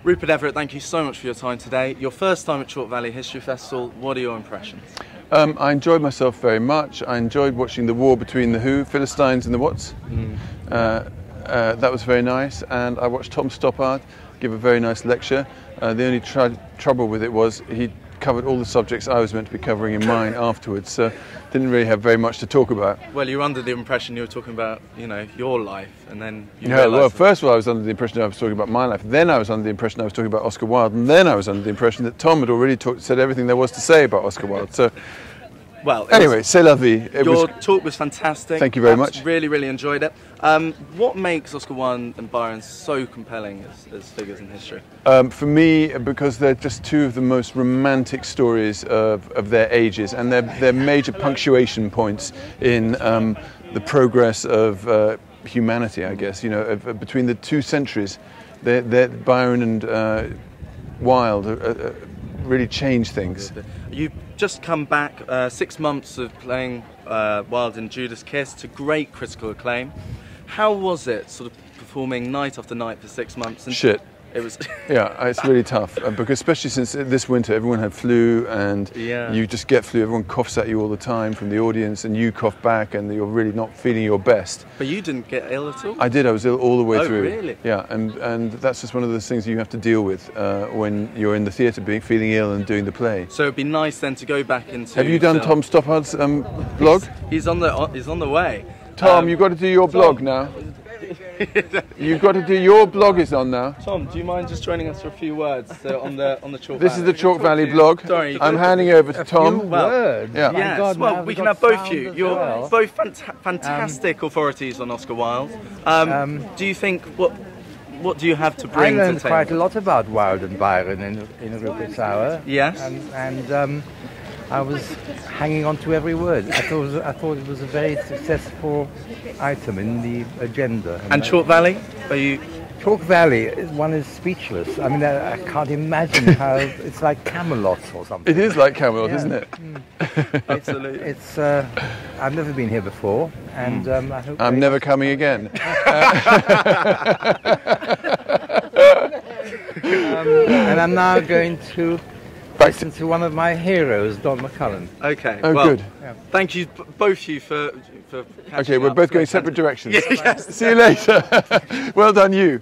Rupert Everett, thank you so much for your time today. Your first time at Chalke Valley History Festival, what are your impressions? I enjoyed myself very much. I enjoyed watching the war between the Who, Philistines and the What's. That was very nice, and I watched Tom Stoppard give a very nice lecture. The only trouble with it was he covered all the subjects I was meant to be covering in mine afterwards, so didn't really have very much to talk about. Well, you were under the impression you were talking about, you know, your life, and then you well, first of all, I was under the impression I was talking about my life, then I was under the impression I was talking about Oscar Wilde, and then I was under the impression that Tom had already said everything there was to say about Oscar Wilde. So, well, anyway, c'est la vie. Your talk was fantastic. Thank you very much. Really, really enjoyed it. What makes Oscar Wilde and Byron so compelling as figures in history? For me, because they're just two of the most romantic stories of their ages, and they're major punctuation points in the progress of humanity, I guess. You know, between the two centuries, Byron and Wilde really changed things. You've just come back 6 months of playing Wilde in Judas Kiss to great critical acclaim. How was it, sort of performing night after night for 6 months? And shit. It was. Yeah, it's really tough because especially since this winter everyone had flu, and you just get flu. Everyone coughs at you all the time from the audience, and you cough back, and you're really not feeling your best. But you didn't get ill at all? I did. I was ill all the way through. Oh, really? Yeah, and that's just one of those things you have to deal with when you're in the theatre, feeling ill and doing the play. So it'd be nice then to go back into. Have you done Tom Stoppard's blog? He's on the way. Tom, you've got to do your blog now. You've got to do your blog is on now. Tom, do you mind just joining us for a few words on the Chalke Valley? This is the Chalke Valley blog. Sorry, I'm handing over to Tom. Words. Yeah. Yes. God, well, we can have both you. You're both fantastic authorities on Oscar Wilde. Do you think what do you have to bring? I learned to the quite a table? lot about Wilde and Byron in Rupert's hour. Yes. And I was hanging on to every word. I thought it was a very successful item in the agenda. And Chalke Valley? Are you? Chalke Valley, one is speechless. I mean, I can't imagine how it's like Camelot or something. It is like Camelot, isn't it? Absolutely. It's. I've never been here before, and I hope. I'm never coming again. And I'm now going to listen to one of my heroes, Don McCullum. Okay. Oh, well, good. Thank you, both you, for Okay, we're both going separate directions. Yes. See you later. Well done, you.